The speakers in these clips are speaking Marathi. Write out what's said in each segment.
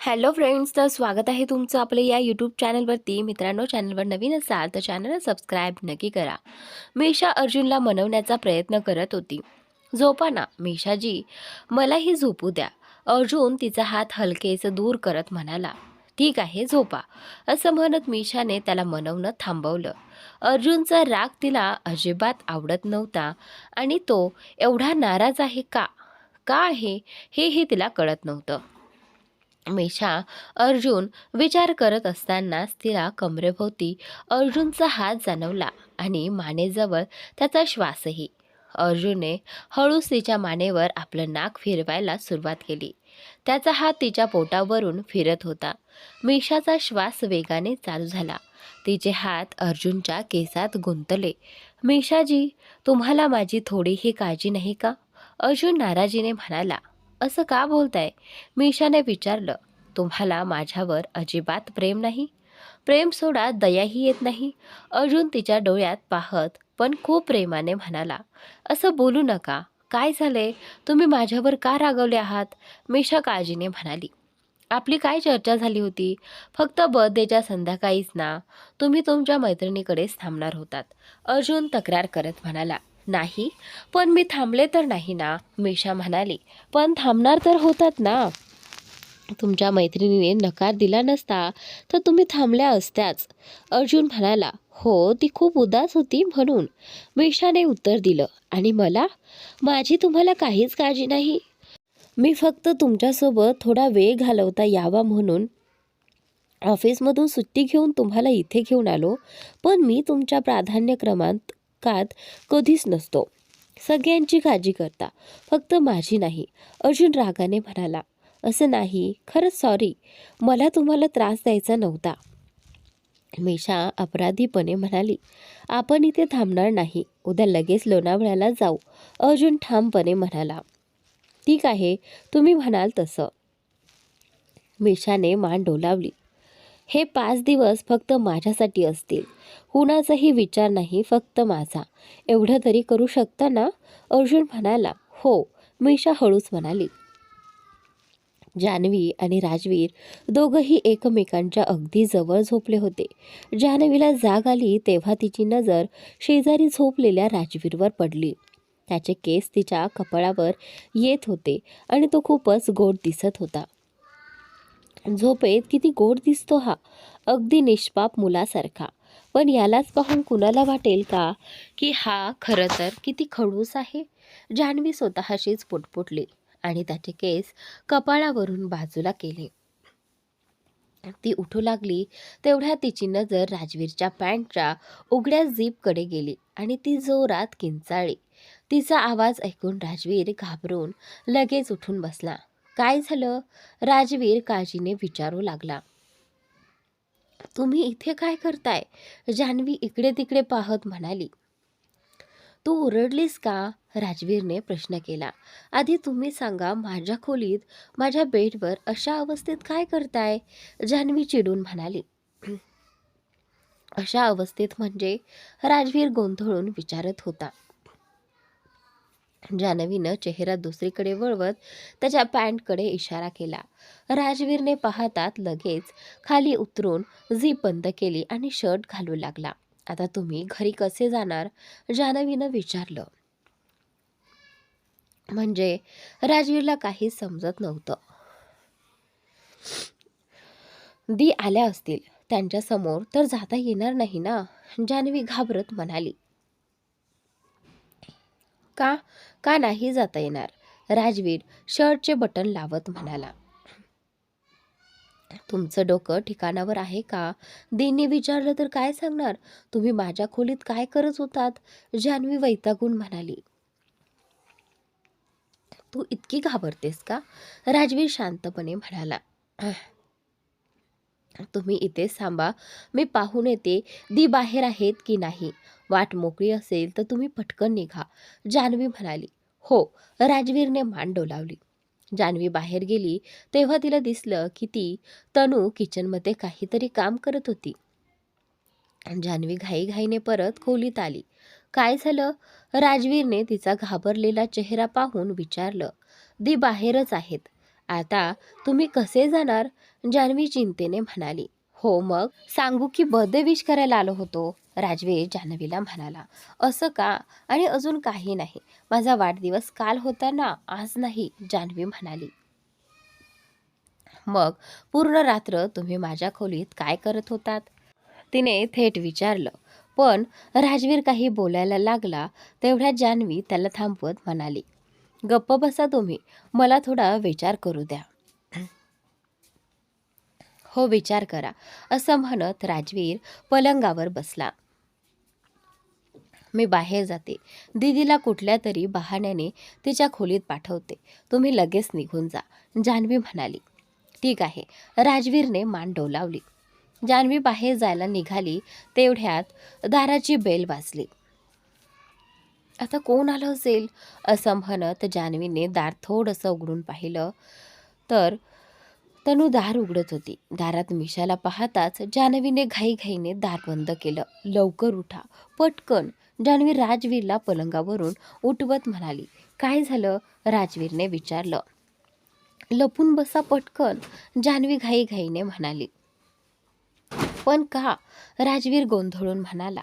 हॅलो फ्रेंड्स, तर स्वागत आहे तुमचं आपल्या या यूट्यूब चॅनलवरती. मित्रांनो, चॅनलवर नवीन असाल तर चॅनलला सबस्क्राईब नक्की करा. मीशा अर्जुनला मनवण्याचा प्रयत्न करत होती. झोपा ना मीशाजी, मलाही झोपू द्या. अर्जुन तिचा हात हलकेच दूर करत म्हणाला. ठीक आहे, झोपा, असं म्हणत मीशाने त्याला मनवणं थांबवलं. अर्जुनचा राग तिला अजिबात आवडत नव्हता आणि तो एवढा नाराज आहे का का आहे हेही तिला कळत नव्हतं. मीशा अर्जुन विचार करत असतानाच तिला कमरेभोवती अर्जुनचा हात जाणवला आणि मानेजवळ त्याचा श्वासही. अर्जुनने हळूच तिच्या मानेवर आपलं नाक फिरवायला सुरुवात केली. त्याचा हात तिच्या पोटावरून फिरत होता. मीशाचा श्वास वेगाने चालू झाला. तिचे हात अर्जुनच्या केसात गुंतले. मीशाजी, तुम्हाला माझी थोडीही काळजी नाही का? अर्जुन नाराजीने म्हणाला. असं का बोलताय? मीशाने विचारलं. तुम्हाला माझ्यावर अजिबात प्रेम नाही? प्रेम सोडा, दयाही येत नाही. अर्जुन तिच्या डोळ्यात पाहत पण खूप प्रेमाने म्हणाला. असं बोलू नका. काय झालंय? तुम्ही माझ्यावर का रागवले आहात? मीशा काळजीने म्हणाली. आपली काय चर्चा झाली होती? फक्त बर्थडेच्या संध्याकाळीच ना. तुम्ही तुमच्या मैत्रिणीकडेच थांबणार होतात. अर्जुन तक्रार करत म्हणाला. नाही, पण मी थांबले तर नाही ना, मीशा म्हणाली. पण थांबणार तर होतात ना. तुमच्या मैत्रिणीने नकार दिला नसता तर तुम्ही थांबल्या असत्याच, अर्जुन म्हणाला. हो, ती खूप उदास होती म्हणून, मीशाने उत्तर दिलं. आणि मला? माझी तुम्हाला काहीच काळजी नाही. मी फक्त तुमच्यासोबत थोडा वेळ घालवता यावा म्हणून ऑफिसमधून सुट्टी घेऊन तुम्हाला इथे घेऊन आलो. पण मी तुमच्या प्राधान्यक्रमांकात कधीच नसतो. सगळ्यांची काळजी करता, फक्त माझी नाही, अर्जुन रागाने म्हणाला. असं नाही, खरंच सॉरी, मला तुम्हाला त्रास द्यायचा नव्हता, मीशा अपराधीपणे म्हणाली. आपण इथे थांबणार नाही, उद्या लगेच लोणावळ्याला जाऊ, अर्जुन ठामपणे म्हणाला. ठीक आहे, तुम्ही म्हणाल तसं, मीशाने मान डोलावली. हे 5 दिवस फक्त माझ्यासाठी असतील, कुणाचाही विचार नाही, फक्त माझा. एवढं तरी करू शकता ना? अर्जुन म्हणाला. हो, मीशा हळूच म्हणाली. जान्हवी आणि राजवीर दोघंही एकमेकांच्या अगदी जवळ झोपले होते. जान्हवीला जाग आली तेव्हा तिची नजर शेजारी झोपलेल्या राजवीरवर पडली. त्याचे केस तिच्या कपाळावर येत होते आणि तो खूपच गोड दिसत होता. झोपेत किती गोड दिसतो हा, अगदी निष्पाप मुलासारखा. पण यालाच पाहून कुणाला वाटेल का की हा खरं तर किती खडूस आहे? जान्हवी स्वतःशीच पुटपुटली आणि त्याचे केस कपाळावरून बाजूला केले. ती उठू लागली तेवढ्या तिची नजर राजवीरच्या पॅन्टच्या उघड्या झीपकडे गेली आणि ती जोरात किंचाळली. तिचा आवाज ऐकून राजवीर घाबरून लगेच उठून बसला. काय झालं? राजवीर काळजीने विचारू लागला. तुम्ही इथे काय करताय? जान्हवी इकडे तिकडे पाहत म्हणाली. तू ओरडलीस का? राजवीरने प्रश्न केला. आधी तुम्ही सांगा, माझ्या खोलीत माझ्या बेडवर अशा अवस्थेत काय करताय? जान्हवी चिडून म्हणाली. अशा अवस्थेत म्हणजे? राजवीर गोंधळून विचारत होता. जान्हवीनं चेहरा दुसरीकडे वळवत त्याच्या पॅन्टकडे इशारा केला. राजवीरने पाहतात लगेच खाली उतरून झीप बंद केली आणि शर्ट घालू लागला. आता तुम्ही घरी कसे जाणार? जान्हवीनं विचारलं. म्हणजे राजवीरला काहीच समजत नव्हतं. दी आल्या असतील त्यांच्या समोर तर जाता येणार नाही ना, जान्हवी घाबरत म्हणाली. का का नाही जाता येणार? राजवीर शर्टचे बटन लावत म्हणाला. तुमचं डोकं ठिकाणावर आहे का? दीने विचारलं तर काय सांगणार? तुम्ही माझ्या खोलीत काय करत होतात? जान्हवी वैतागून म्हणाली. तू इतकी घाबरतेस का? राजवीर शांतपणे म्हणाला. तुम्ही इथेच थांबा, मी पाहून येते दी बाहेर आहेत की नाही. वाट मोकळी असेल तर तुम्ही पटकन निघा, जान्हवी म्हणाली. हो, राजवीरने मान डोलावली. जान्हवी बाहेर गेली तेव्हा तिला दिसलं की ती तनू किचनमध्ये काहीतरी काम करत होती. जान्हवी घाईघाईने परत खोलीत आली. काय झालं? राजवीरने तिचा घाबरलेला चेहरा पाहून विचारलं. दी बाहेरच आहेत. आता तुम्ही कसे जाणार? जान्हवी चिंतेने म्हणाली. हो मग सांगू की बर्थडे विश करायला आलो होतो? राजवीर जान्हवीला म्हणाला. असं का? आणि अजून काही नाही. माझा वाढदिवस काल होता ना, आज नाही, जान्हवी म्हणाली. मग पूर्ण रात्र तुम्ही माझ्या खोलीत काय करत होतात? तिने थेट विचारलं. पण राजवीर काही बोलायला लागला तेवढ्यात जान्हवी त्याला थांबवत म्हणाली. गप्प बसा तुम्ही, मला थोडा विचार करू द्या. हो विचार करा, असं म्हणत राजवीर पलंगावर बसला. मी बाहेर जाते. दीदीला कुठल्या तरी बहाण्याने तिच्या खोलीत पाठवते. तुम्ही लगेच निघून जा, जान्हवी म्हणाली. ठीक आहे, राजवीरने मान डोलावली. जान्हवी बाहेर जायला निघाली तेवढ्यात दाराची बेल वाजली. आता कोण आलं असेल असं म्हणत जान्हवीने दार थोडंसं उघडून पाहिलं तर तनू दार उघडत होती. दारात मिशाला पाहताच जान्हवीने घाईघाईने दार बंद केलं. लवकर उठा, पटकन, जान्हवी राजवीरला पलंगावरून उठवत म्हणाली. काय झालं? राजवीरने विचारलं. लपून बसा पटकन, जान्हवी घाईघाईने म्हणाली. पण का? राजवीर गोंधळून म्हणाला.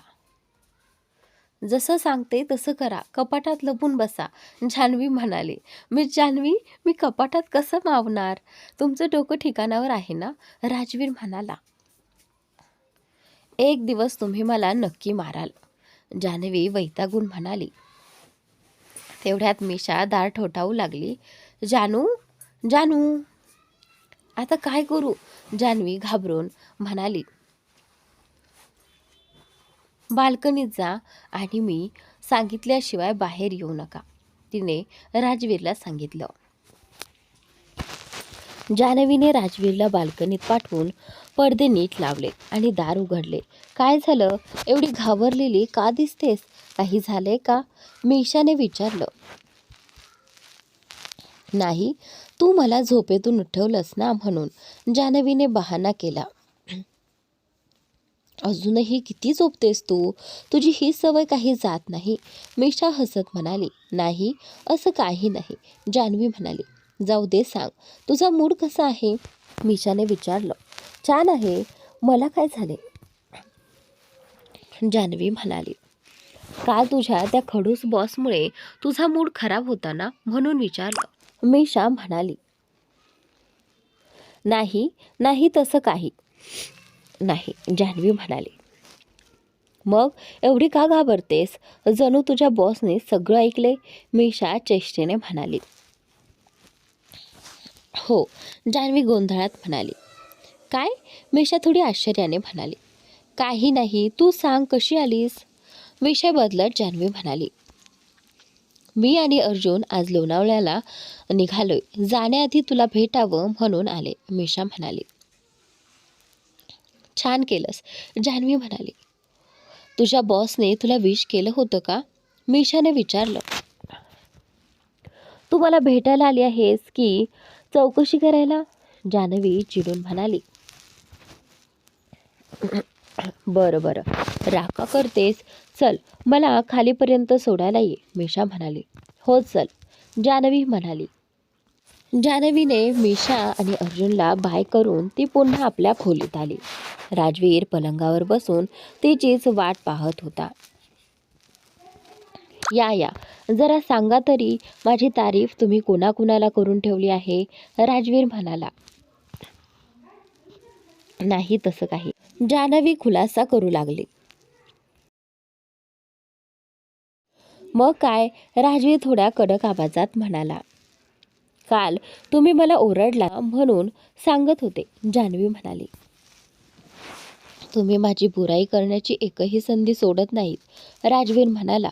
जसं सांगते तसं करा, कपाटात लपून बसा, जान्हवी म्हणाली. मी कपाटात कसं मावणार? तुमचं डोकं ठिकाणावर आहे ना? राजवीर म्हणाला. एक दिवस तुम्ही मला नक्की माराल, जान्हवी वैतागून म्हणाली. तेवढ्यात मिशा दार ठोठावू लागली. जानू, जानू. आता काय करू? जान्हवी घाबरून म्हणाली. बाल्कनीत जा आणि मी सांगितल्याशिवाय बाहेर येऊ नका, तिने राजवीरला सांगितलं. जान्हवीने राजवीरला बाल्कनीत पाठवून पडदे नीट लावले आणि दार उघडले. काय झालं? एवढी घाबरलेली का दिसतेस? काही झालंय का? मिशाने विचारलं. नाही, तू मला झोपेतून उठवलंस ना म्हणून, जान्हवीने बहाणा केला. अजूनही किती झोपतेस तू? तुझी ही सवय काही जात नाही, मिशा हसत म्हणाली. नाही, असं काही नाही, जान्हवी म्हणाली. जाऊ दे, सांग, तुझा मूड कसा आहे? मिशाने विचारलं. छान आहे. मला काय झाले? जान्हवी म्हणाली. काल तुझ्या त्या खडूस बॉसमुळे तुझा मूड खराब होता ना, म्हणून विचारलं. मिशा म्हणाली. नाही नाही, तसं काही नाही, जान्हवी म्हणाली. मग एवढी का घाबरतेस? जणू तुझ्या बॉसने सगळं ऐकले, मिशा चेष्टेने म्हणाली. हो, जान्हवी गोंधळात म्हणाली. काय? मिशा थोडी आश्चर्याने म्हणाली. काही नाही, तू सांग, कशी आलीस? विषय बदलत जान्हवी म्हणाली. मी आणि अर्जुन आज लोणावळ्याला निघालोय, जाण्याआधी तुला भेटावं म्हणून आले, मिशा म्हणाली. छान केलंस, जान्हवी म्हणाली. तुझ्या बॉसने तुला विश केलं होतं का? मिशाने विचारलं. तू मला भेटायला आली आहेस की चौकशी करायला? जान्हवी चिडून म्हणाली. बरं बरं, राग करतेस? चल, मला खालीपर्यंत सोडायला ये, मिशा म्हणाली. हो चल, जान्हवी म्हणाली. जान्हवीने मिशा आणि अर्जुनला बाय करून ती पुन्हा आपल्या खोलीत आली. राजवीर पलंगावर बसून तिचीच वाट पाहत होता. या, जरा सांगा तरी, माझी तारीफ तुम्ही कोणाकुणाला करून ठेवली आहे? राजवीर म्हणाला. नाही तसं काही, जान्हवी खुलासा करू लागली. मग काय? राजवीर थोड्या कडक आवाजात म्हणाला. काल तुम्ही मला ओरडला म्हणून सांगत होते, जान्हवी म्हणाली. तुम्ही माझी बुराई करण्याची एकही संधी सोडत नाहीत, राजवीर म्हणाला.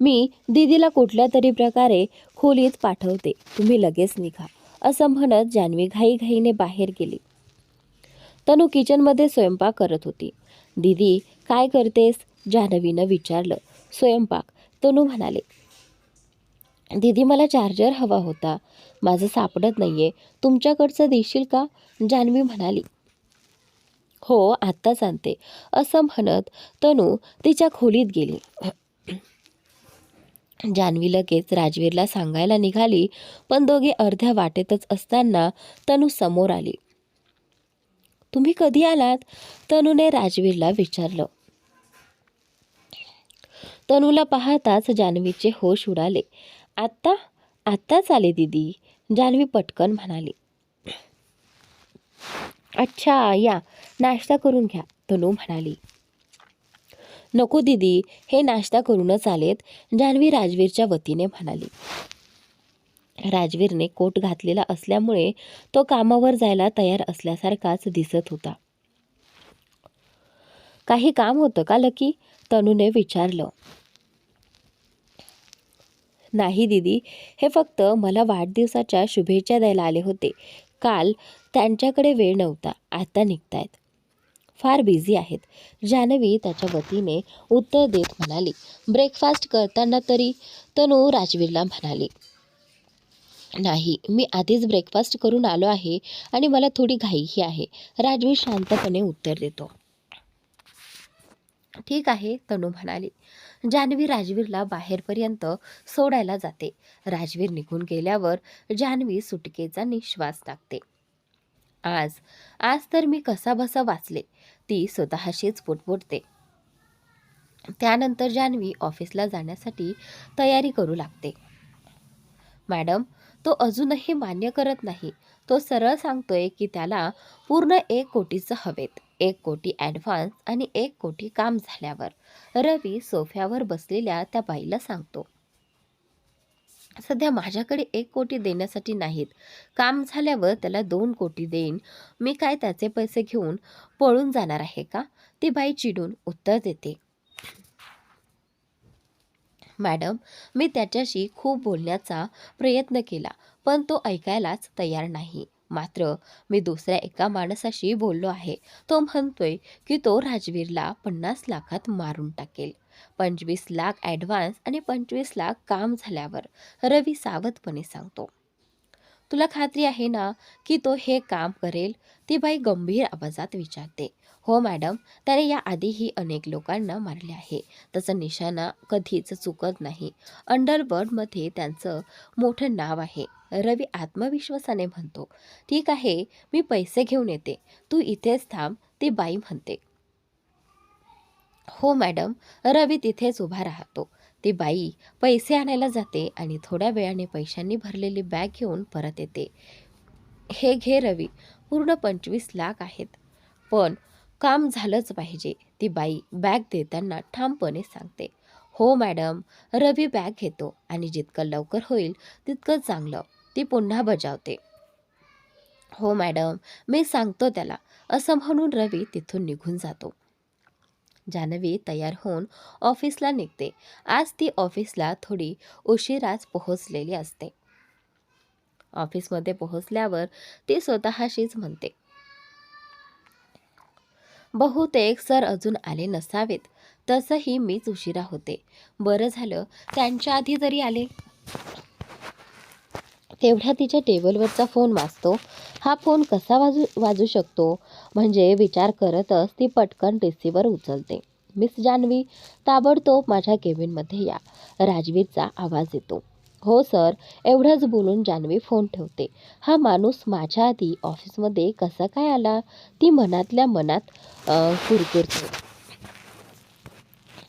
मी दीदीला कुठल्या तरी प्रकारे खोलीत पाठवते, तुम्ही लगेच निघा, असं म्हणत जान्हवी घाईघाईने बाहेर गेली. तनू किचनमध्ये स्वयंपाक करत होती. दीदी काय करतेस? जान्हवीनं विचारलं. स्वयंपाक, तनू म्हणाले. दीदी मला चार्जर हवा होता, माझं सापडत नाहीये, तुमच्याकडचं देशील का? जान्हवी म्हणाली. हो, आत्ताच आणते, असं म्हणत तनू तिच्या खोलीत गेली. जान्हवी लगेच राजवीरला सांगायला निघाली, पण दोघे अर्ध्या वाटेतच असताना तनू समोर आली. तुम्ही कधी आलात? तनूने राजवीरला विचारलं. तनूला पाहताच जान्हवीचे होश उडाले. आत्ताच आले दीदी, जान्हवी पटकन म्हणाली. अच्छा, या नाश्ता करून घ्या, तनू म्हणाली. नको दीदी, हे नाश्ता करूनच आलेत, जान्हवी राजवीरच्या वतीने म्हणाली. राजवीरने कोट घातलेला असल्यामुळे तो कामावर जायला तयार असल्यासारखाच दिसत होता. काही काम होतं का लकी? तनूने विचारलं. नाही दीदी, हे फक्त मला वाढदिवसाच्या शुभेच्छा द्यायला आले होते. काल त्यांच्याकडे वेळ नव्हता, आता निघतायत. फार बिझी आहेत, जान्हवी त्याच्या वतीने उत्तर देत म्हणाली. ब्रेकफास्ट करताना तरी? तनू राजवीरला म्हणाली. नाही, मी आधीच ब्रेकफास्ट करून आलो आहे आणि मला थोडी घाईही आहे, राजवीर शांतपणे उत्तर देतो. ठीक आहे, तनू म्हणाली. जान्हवी राजवीरला बाहेरपर्यंत सोडायला जाते. राजवीर निघून गेल्यावर जान्हवी सुटकेचा निश्वास टाकते. आज तर मी कसाबसा वाचले, ती स्वतःशीच पुटपुटते. त्यानंतर जान्हवी ऑफिसला जाण्यासाठी तयारी करू लागते. मॅडम, तो अजूनही मान्य करत नाही. तो सरळ सांगतोय की त्याला पूर्ण 1 कोटीचं हवेत. 1 कोटी ॲडव्हान्स आणि 1 कोटी काम झाल्यावर. रवी सोफ्यावर बसलेल्या त्या बाईला सांगतो. सध्या माझ्याकडे 1 कोटी देण्यासाठी नाहीत. काम झाल्यावर त्याला 2 कोटी देईन. मी काय त्याचे पैसे घेऊन पळून जाणार आहे का? ती बाई चिडून उत्तर देते. मॅडम, मी त्याच्याशी खूप बोलण्याचा प्रयत्न केला, पण तो ऐकायलाच तयार नाही. मात्र मी दुसऱ्या एका माणसाशी बोललो आहे. तो म्हणतोय की तो राजवीरला 50 लाखात मारून टाकेल. 25 लाख ॲडव्हान्स आणि 25 लाख काम झाल्यावर, रवी सावधपणे सांगतो. तुला खात्री आहे ना की तो हे काम करेल? ती बाई गंभीर आवाजात विचारते. हो मॅडम, त्याने या आधीही अनेक लोकांना मारले आहे. त्याचा निशाणा कधीच चुकत नाही. अंडरवर्ल्डमध्ये त्यांचं मोठं नाव आहे. रवी आत्मविश्वासाने म्हणतो. ठीक आहे, मी पैसे घेऊन येते, तू इथेच थांब, ती बाई म्हणते. हो मॅडम, रवी तिथेच उभा राहतो. ती बाई पैसे आणायला जाते आणि थोड्या वेळाने पैशांनी भरलेली बॅग घेऊन परत येते. हे घे रवी, पूर्ण 25 लाख आहेत, पण काम झालंच पाहिजे, ती बाई बॅग देताना ठामपणे सांगते. हो मॅडम, रवी बॅग घेतो आणि जितकं लवकर होईल तितकं चांगलं, ती पुन्हा बजावते. हो मॅडम, मी सांगतो त्याला, असं म्हणून रवी तिथून निघून जातो. जान्हवी तयार होऊन ऑफिसला निघते. आज ती ऑफिसला थोडी उशिराच पोहोचलेली असते. ऑफिसमध्ये पोहोचल्यावर ती स्वतःशीच म्हणते. बहुतेक सर अजून आले नसावेत. तसंही मीच उशिरा होते. बरं झालं त्यांच्या आधी जरी आले. तेवढ्या तिच्या टेबलवरचा फोन वाजतो. हा फोन कसा वाजू शकतो म्हणजे विचार करतच ती पटकन रिसिव्हर उचलते. मिस जान्हवी, ताबडतोब माझ्या केबिनमध्ये या, राजवीरचा आवाज येतो. हो सर, एवढंच बोलून जान्हवी फोन ठेवते. हा माणूस माझ्या आधी ऑफिसमध्ये कसा काय आला, ती मनातल्या मनात कुरकुरते.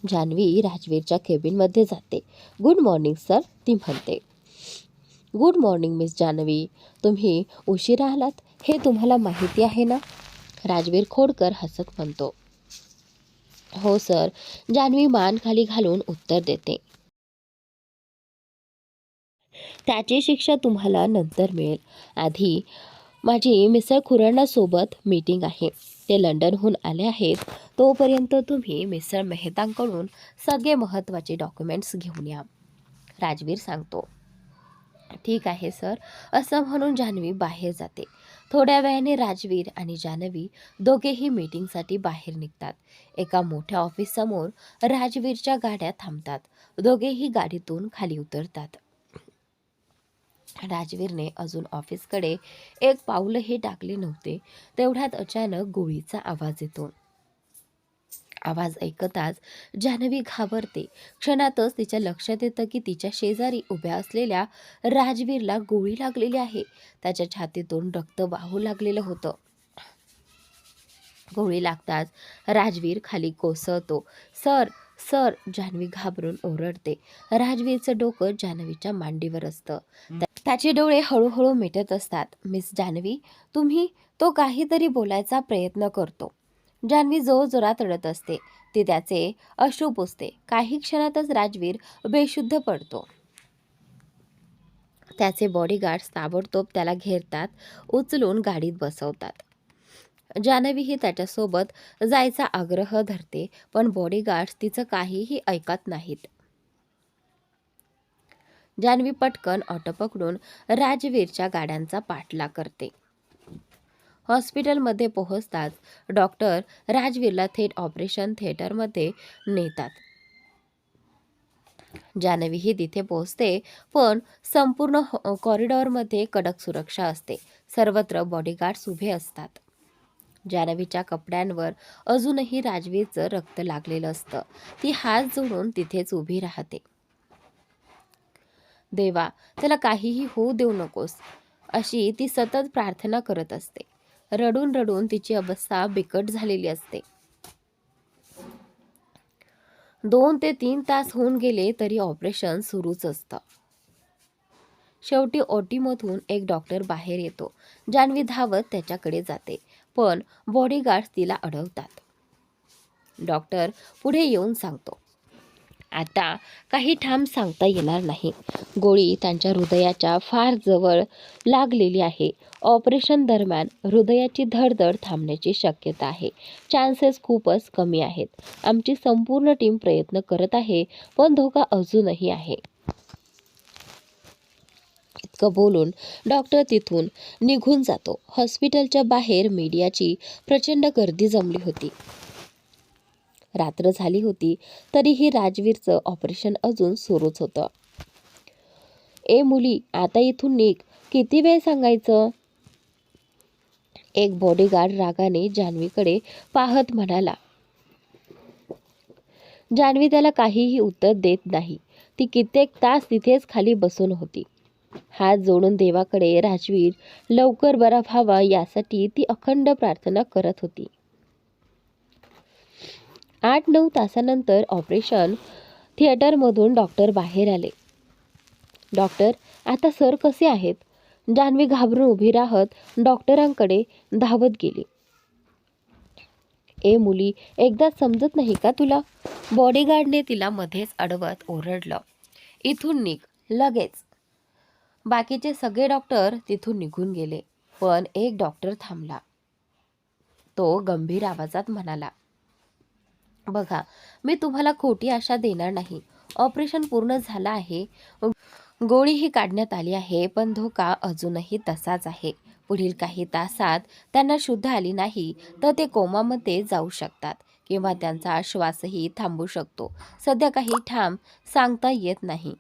जान्हवी राजवीरच्या केबिनमध्ये जाते. गुड मॉर्निंग सर, ती म्हणते. गुड मॉर्निंग मिस जान्हवी, तुम्ही उशिरा आलात हे तुम्हाला माहिती आहे ना? राजवीर खोडकर हसत म्हणतो. हो सर, जान्हवी मान खाली घालून उत्तर देते. त्याची शिक्षा तुम्हाला नंतर मिळेल. आधी माझी मिस्टर खुरानासोबत मीटिंग आहे. ते लंडनहून आले आहेत. तोपर्यंत तुम्ही मिस्टर मेहतांकडून सगळे महत्त्वाचे डॉक्युमेंट्स घेऊन या, राजवीर सांगतो. ठीक आहे सर, असं म्हणून जान्हवी बाहेर जाते. थोड्या वेळाने राजवीर आणि जान्हवी दोघेही मीटिंगसाठी बाहेर निघतात. एका मोठ्या ऑफिससमोर राजवीरच्या गाड्या थांबतात. दोघेही गाडीतून खाली उतरतात. राजवीरने अजून ऑफिसकडे एक पाऊलही टाकले नव्हते. तेवढ्यात अचानक गोळीचा आवाज येतो. आवाज ऐकताच जान्हवी घाबरते. क्षणातच तिच्या लक्षात येतं की तिच्या शेजारी उभ्या असलेल्या राजवीरला गोळी लागलेली आहे. त्याच्या छातीतून रक्त वाहू लागलेलं होतं. गोळी लागताच राजवीर खाली कोसळतो. सर सर, जान्हवी घाबरून ओरडते. राजवीरचं डोकं जान्हवीच्या मांडीवर असतं. त्याचे डोळे हळूहळू मिटत असतात. मिस जान्हवी, तुम्ही, तो काहीतरी बोलायचा प्रयत्न करतो. जान्हवी जोरजोरात रडत असते. ती त्याचे अश्रू पुसते. काही क्षणातच राजवीर बेशुद्ध पडतो. त्याचे बॉडीगार्ड्स ताबडतोब त्याला घेरतात, उचलून गाडीत बसवतात. जान्हवीही त्याच्यासोबत जायचा आग्रह धरते, पण बॉडीगार्ड्स तिचं काहीही ऐकत नाहीत. जान्हवी पटकन ऑटो पकडून राजवीरच्या गाड्यांचा पाठलाग करते. हॉस्पिटलमध्ये पोहोचताच डॉक्टर राजवीरला थेट ऑपरेशन थिएटरमध्ये नेतात. जान्हवीही तिथे पोहोचते, पण संपूर्ण कॉरिडॉरमध्ये कडक सुरक्षा असते. सर्वत्र बॉडीगार्ड्स उभे असतात. जान्हवीच्या कपड्यांवर अजूनही राजवीरचं रक्त लागलेलं असतं. ती हात जोडून तिथेच उभी राहते. देवा, त्याला काहीही होऊ देऊ नकोस, अशी ती सतत प्रार्थना करत असते. रडून रडून तिची अवस्था बिकट झालेली असते. 2 ते 3 तास होऊन गेले तरी ऑपरेशन सुरूच असतं. शेवटी ओटीमधून एक डॉक्टर बाहेर येतो. जान्हवी धावत त्याच्याकडे जाते, पण बॉडीगार्ड्स तिला अडवतात. डॉक्टर पुढे येऊन सांगतो, आता काही ठाम सांगता येणार नाही. गोळी त्यांच्या हृदयाच्या फार जवळ लागलेली आहे. ऑपरेशन दरम्यान हृदयाची धडधड थांबण्याची शक्यता आहे. चान्सेस खूपच कमी आहेत. आमची संपूर्ण टीम प्रयत्न करत आहे, पण धोका अजूनही आहे. इतकं बोलून डॉक्टर तिथून निघून जातो. हॉस्पिटलच्या बाहेर मीडियाची प्रचंड गर्दी जमली होती. रात्र झाली होती तरीही राजवीरचं ऑपरेशन अजून सुरूच होतं. ए मुली, आता इथून निघ, किती वेळ सांगायचं? एक बॉडीगार्ड रागाने जान्हवीकडे पाहत म्हणाला. जान्हवी त्याला काहीही उत्तर देत नाही. ती कित्येक तास तिथेच खाली बसून होती. हात जोडून देवाकडे राजवीर लवकर बरा व्हावा यासाठी ती अखंड प्रार्थना करत होती. 8-9 तासानंतर ऑपरेशन थिएटरमधून डॉक्टर बाहेर आले. डॉक्टर, आता सर कसे आहेत? जान्हवी घाबरून उभी राहत डॉक्टरांकडे धावत गेली. ए मुली, एकदा समजत नाही का तुला? बॉडीगार्डने तिला मध्येच अडवत ओरडलं. इथून निघ, लगेच. बाकीचे सगळे डॉक्टर तिथून निघून गेले, पण एक डॉक्टर थांबला. तो गंभीर आवाजात म्हणाला, बघा, मी तुम्हाला खोटी आशा देणार नाही. ऑपरेशन पूर्ण झालं आहे. गोळीही काढण्यात आली आहे, पण धोका अजूनही तसाच आहे. पुढील काही तासात त्यांना शुद्ध आली नाही तर ते कोमामध्ये जाऊ शकतात किंवा त्यांचा श्वासही थांबू शकतो. सध्या काही ठाम सांगता येत नाही.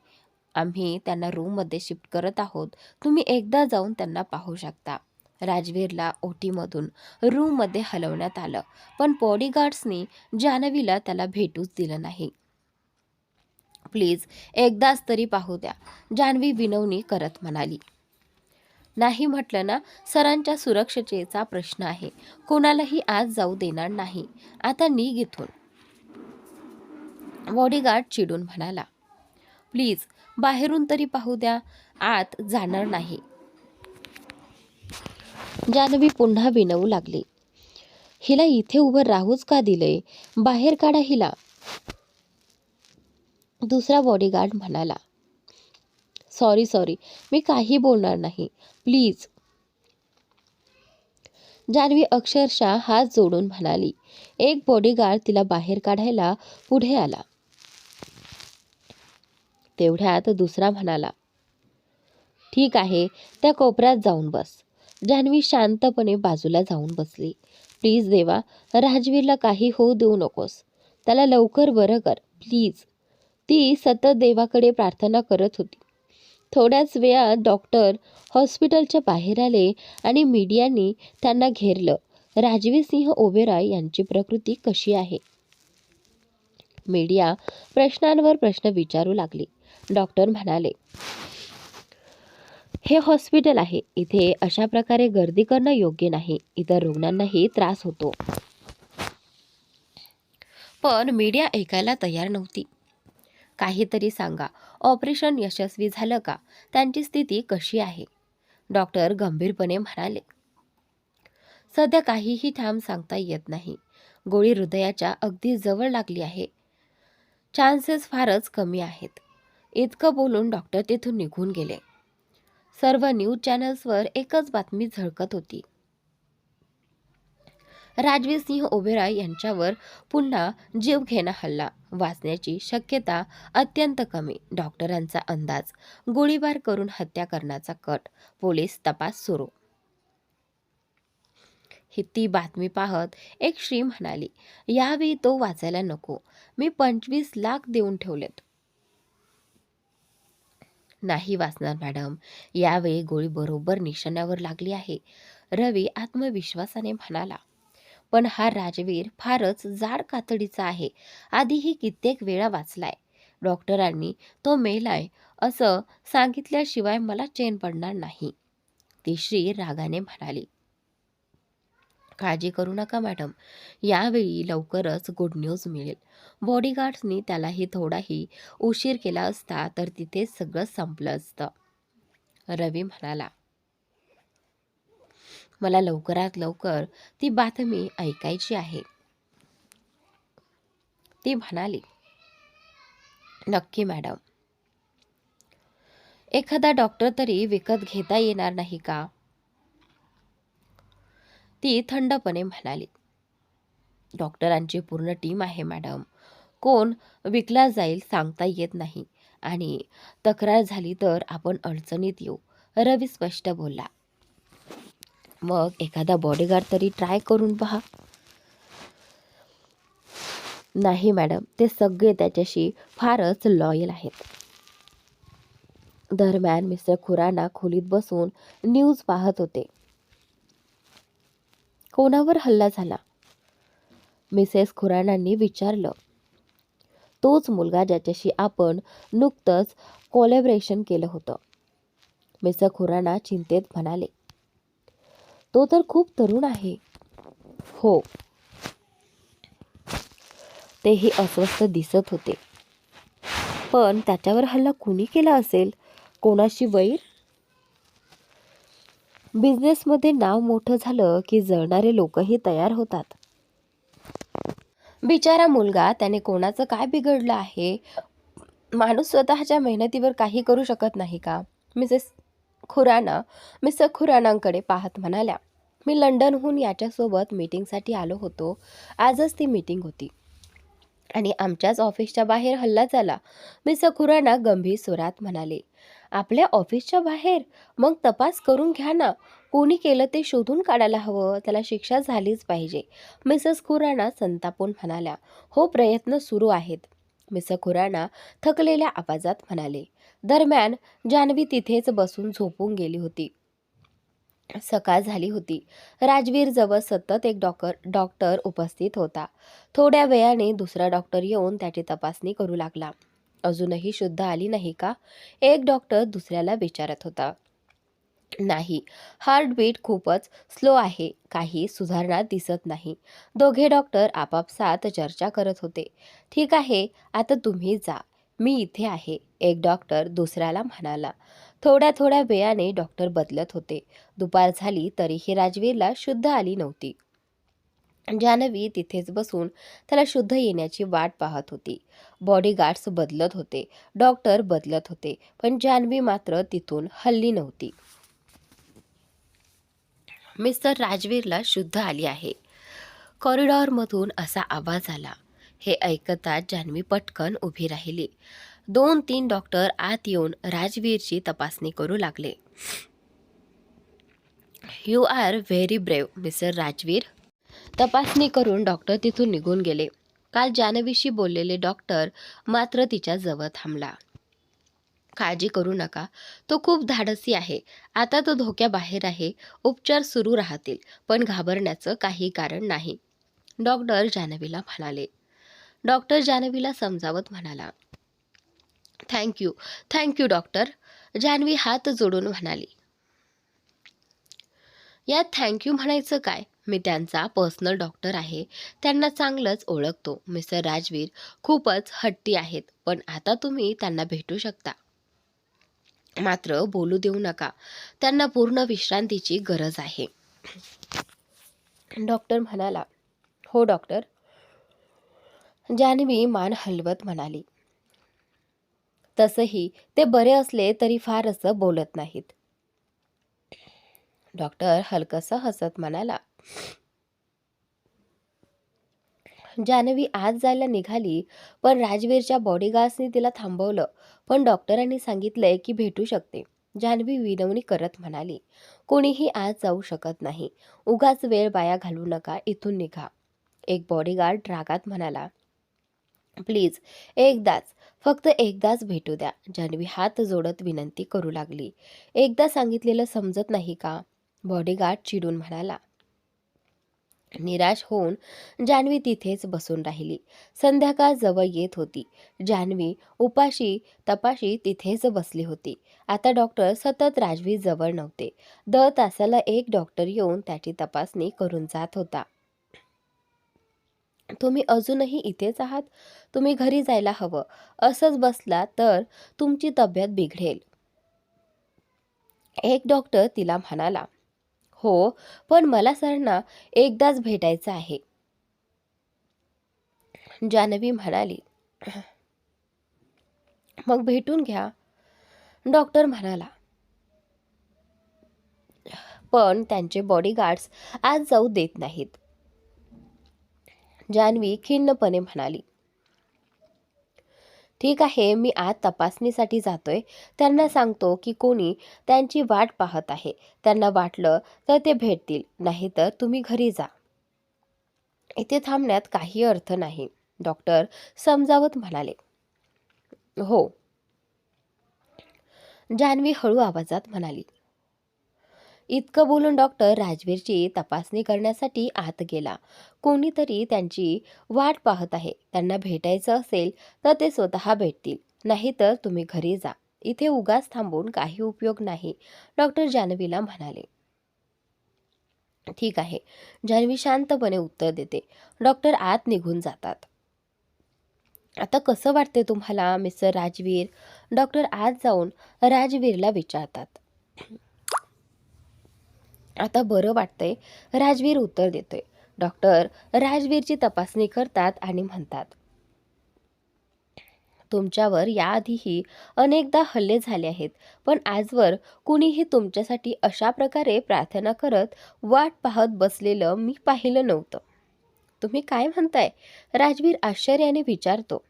आम्ही त्यांना रूममध्ये शिफ्ट करत आहोत. तुम्ही एकदा जाऊन त्यांना पाहू शकता. राजवीरला ओटीमधून रूममध्ये हलवण्यात आलं, पण बॉडीगार्ड्सनी जान्हवीला त्याला भेटूच दिलं नाही. प्लीज, एकदाच तरी पाहू द्या, जान्हवी विनवणी करत म्हणाली. नाही म्हटलं ना, सरांच्या सुरक्षेचा प्रश्न आहे. कोणालाही आज जाऊ देणार नाही. आता निघ इथून. बॉडीगार्ड चिडून म्हणाला. प्लीज, बाहेरून तरी पाहू द्या, आत जाणार नाही. जान्हवी पुन्हा विनवू लागली. हिला इथे उभं राहूच का दिलंय? बाहेर काढा हिला. दुसरा बॉडीगार्ड म्हणाला. सॉरी, मी काही बोलणार नाही, प्लीज. जान्हवी अक्षरशः हात जोडून म्हणाली. एक बॉडीगार्ड तिला बाहेर काढायला पुढे आला. तेवढ्यात दुसरा म्हणाला, ठीक आहे, त्या कोपऱ्यात जाऊन बस. जान्हवी शांतपणे बाजूला जाऊन बसली. प्लीज देवा, राजवीरला काही होऊ देऊ नकोस. त्याला लवकर बरं कर, प्लीज. ती सतत देवाकडे प्रार्थना करत होती. थोड्याच वेळात डॉक्टर हॉस्पिटलच्या बाहेर आले आणि मीडियाने त्यांना घेरलं. राजवीर सिंह ओबेरॉय यांची प्रकृती कशी आहे? मीडिया प्रश्नांवर प्रश्न विचारू लागली. डॉक्टर म्हणाले, हे हॉस्पिटल आहे, इथे अशा प्रकारे गर्दी करणं योग्य नाही. इतर रुग्णांनाही त्रास होतो. पण मीडिया ऐकायला तयार नव्हती. काहीतरी सांगा, ऑपरेशन यशस्वी झालं का? त्यांची स्थिती कशी आहे? डॉक्टर गंभीरपणे म्हणाले, सध्या काहीही ठाम सांगता येत नाही. गोळी हृदयाच्या अगदी जवळ लागली आहे. चान्सेस फारच कमी आहेत. इतकं बोलून डॉक्टर तिथून निघून गेले. सर्व न्यूज चॅनल्सवर एकच बातमी झळकत होती. राजवीर सिंह ओबेरॉय यांच्यावर पुन्हा जीवघेणा हल्ला. वाचण्याची शक्यता अत्यंत कमी. डॉक्टरांचा अंदाज, गोळीबार करून हत्या करण्याचा कट. पोलीस तपास सुरू. ही ती बातमी पाहत एक श्री म्हणाली, यावेळी तो वाचायला नको. मी 25 लाख देऊन ठेवलेत. नाही वाचणार मॅडम. यावेळी गोळी बरोबर निशाण्यावर लागली आहे. रवी आत्मविश्वासाने म्हणाला. पण हा राजवीर फारच जाड कातडीचा आहे. आधीही कित्येक वेळा वाचलाय. डॉक्टरांनी तो मेलाय असं सांगितल्याशिवाय मला चैन पडणार नाही. ती श्री रागाने म्हणाली. काळजी करू नका मॅडम, यावेळी लवकरच गुड न्यूज मिळेल. बॉडीगार्ड्सनी त्यालाही थोडाही उशीर केला असता तर तिथे सगळं संपलं असतं. रवी म्हणाला, मला लवकरात लवकर ती बातमी ऐकायची आहे. ती म्हणाली, नक्की मॅडम. एखादा डॉक्टर तरी विकत घेता येणार नाही का? ती थंडपणे म्हणाली, डॉक्टरांची पूर्ण टीम आहे मॅडम. कोण विकला जाईल सांगता येत नाही. आणि तक्रार झाली तर आपण अडचणीत येऊ. रवी स्पष्ट बोलला. मग एखादा बॉडीगार्ड तरी ट्राय करून पहा. नाही मॅडम, ते सगळे त्याच्याशी फारच लॉयल आहेत. दरम्यान मिस्टर खुराना खोलीत बसून न्यूज पाहत होते. कोणावर हल्ला झाला? मिसेस खुरानांनी विचारलं. तोच मुलगा ज्याच्याशी आपण नुकतंच कोलॅबरेशन केलं होतं. मिस्टर खुराना चिंतेत म्हणाले. तो तर खूप तरुण आहे. हो. तेही अस्वस्थ दिसत होते. पण त्याच्यावर हल्ला कुणी केला असेल? कोणाशी वैर? बिझनेसमध्ये नाव मोठं झालं की जळणारे लोकही तयार होतात. बिचारा मुलगा, त्याने कोणाचं काय बिघडलं आहे? माणूस स्वतःच्या मेहनतीवर काही करू शकत नाही का? मिस्टर खुरानांकडे पाहत म्हणाल्या. मी लंडनहून याच्यासोबत मीटिंगसाठी आलो होतो. आजच ती मीटिंग होती आणि आमच्याच ऑफिसच्या बाहेर हल्ला झाला. मिस्टर खुराना गंभीर स्वरात म्हणाले. आपल्या ऑफिसच्या बाहेर? मग तपास करून घ्या ना. कोणी केलं ते शोधून काढायला हवं. त्याला शिक्षा झालीच पाहिजे. मिसेस खुराना संतापून म्हणाल्या. हो, प्रयत्न सुरू आहेत. मिस्टर खुराना थकलेल्या आवाजात म्हणाले. दरम्यान जान्हवी तिथेच बसून झोपून गेली होती. सकाळ झाली होती. राजवीर जवळ सतत एक डॉक्टर उपस्थित होता. थोड्या वेळाने दुसरा डॉक्टर येऊन त्याची तपासणी करू लागला. अजूनही शुद्ध आली नाही का? एक डॉक्टर दुसऱ्याला विचारत होता. नाही, हार्टबीट खूपच स्लो आहे. काही सुधारणा दिसत नाही. दोघे डॉक्टर आपापसात चर्चा करत होते. ठीक आहे, आता तुम्ही जा, मी इथे आहे, एक डॉक्टर दुसऱ्याला म्हणाला. थोड्या वेळाने डॉक्टर बदलत होते. दुपार झाली तरीही राजवीरला शुद्ध आली नव्हती. जान्हवी तिथेच बसून त्याला शुद्ध येण्याची वाट पाहत होती. बॉडीगार्ड्स बदलत होते, डॉक्टर बदलत होते, पण जान्हवी मात्र तिथून हलली नव्हती. मिस्टर राजवीरला शुद्ध आली आहे. कॉरिडॉरमधून असा आवाज आला. हे ऐकताच जान्हवी पटकन उभी राहिली. 2-3 डॉक्टर आत येऊन राजवीरची तपासणी करू लागले. You are very brave, mister Rajveer. तपासणी करून डॉक्टर तिथून निघून गेले. काल जान्हवीशी बोललेले डॉक्टर मात्र तिच्या जवळ थांबला. काळजी करू नका, तो खूप धाडसी आहे. आता तो धोक्याबाहेर आहे. उपचार सुरू राहतील, पण घाबरण्याचं काही कारण नाही. डॉक्टर जान्हवीला म्हणाले. डॉक्टर जान्हवीला समजावत म्हणाला. Thank you, thank you doctor. जान्हवी हात जोडून म्हणाली. यात थँक्यू म्हणायचं काय? मी त्यांचा पर्सनल डॉक्टर आहे. त्यांना चांगलंच ओळखतो. मिस्टर राजवीर खूपच हट्टी आहेत, पण आता तुम्ही त्यांना भेटू शकता. मात्र बोलू देऊ नका. त्यांना पूर्ण विश्रांतीची गरज आहे. डॉक्टर म्हणाला. हो डॉक्टर. जान्हवी मान हलवत म्हणाली. तसंही ते बरे असले तरी फार असं बोलत नाहीत. डॉक्टर हलकसं हसत म्हणाला. जान्हवी आज जायला निघाली, पण राजवीरच्या बॉडीगार्ड्सनी तिला थांबवलं. पण डॉक्टरांनी सांगितलंय की भेटू शकते. जान्हवी विनवणी करत म्हणाली. कोणीही आज जाऊ शकत नाही. उगाच वेळ वाया घालवू नका. इथून निघा. एक बॉडीगार्ड रागात म्हणाला. प्लीज, एकदाच, फक्त एकदाच भेटू द्या. जान्हवी हात जोडत विनंती करू लागली. एकदा सांगितलेलं समजत नाही का? बॉडीगार्ड चिडून म्हणाला. निराश होऊन जान्हवी तिथेच बसून राहिली. संध्याकाळ जवळ येत होती. जान्हवी उपाशी तपाशी तिथेच बसली होती. आता डॉक्टर सतत राजवीर जवळ नव्हते. दर तासाला एक डॉक्टर येऊन त्याची तपासणी करून जात होता. तुम्ही अजूनही इथेच आहात? तुम्ही घरी जायला हवं. असंच बसला तर तुमची तब्येत बिघडेल. एक डॉक्टर तिला म्हणाला. हो, पण मला सरांना एकदाच भेटायचं आहे. जान्हवी म्हणाली. मग भेटून घ्या. डॉक्टर म्हणाला. पण त्यांचे बॉडीगार्ड्स आज जाऊ देत नाहीत. जान्हवी खिन्नपणे म्हणाली. ठीक आहे, मी आज तपासणीसाठी जातोय. त्यांना सांगतो की कोणी त्यांची वाट पाहत आहे. त्यांना वाटलं तर ते भेटतील, नाहीतर तुम्ही घरी जा. इथे थांबण्यात काही अर्थ नाही. डॉक्टर समजावत म्हणाले. हो. जान्हवी हळू आवाजात म्हणाली. इतकं बोलून डॉक्टर राजवीरची तपासणी करण्यासाठी आत गेला. कोणीतरी त्यांची वाट पाहत आहे. त्यांना भेटायचं असेल तर ते स्वतः भेटतील, नाहीतर तुम्ही घरी जा. इथे उगाच थांबून काही उपयोग नाही. डॉक्टर जान्हवीला म्हणाले. ठीक आहे. जान्हवी शांतपणे उत्तर देते. डॉक्टर आत निघून जातात. आता कसं वाटते तुम्हाला मिस्टर राजवीर? डॉक्टर आत जाऊन राजवीरला विचारतात. आता बरं वाटतंय, राजवीर उत्तर देतोय. डॉक्टर राजवीरची तपासणी करतात आणि म्हणतात. तुमच्यावर याआधीही अनेकदा हल्ले झाले आहेत, पण आजवर कुणीही तुमच्यासाठी अशा प्रकारे प्रार्थना करत वाट पाहत बसलेलं मी पाहिलं नव्हतं. तुम्ही काय म्हणताय? राजवीर आश्चर्याने विचारतो.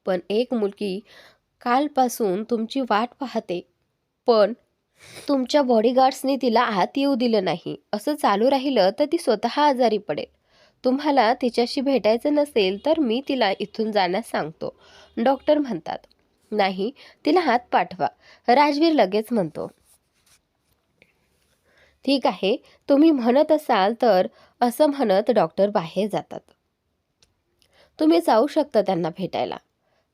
पण एक मुलगी कालपासून तुमची वाट पाहते, पण तुमच्या बॉडीगार्ड्सनी तिला आत येऊ दिलं नाही. असं चालू राहिलं तर ती स्वतः आजारी पडेल. तुम्हाला तिच्याशी भेटायचं नसेल तर मी तिला इथून जाण्यास सांगतो. डॉक्टर म्हणतात. नाही, तिला हात पाठवा. राजवीर लगेच म्हणतो. ठीक आहे, तुम्ही म्हणत असाल तर, असं म्हणत डॉक्टर बाहेर जातात. तुम्ही जाऊ शकता त्यांना भेटायला.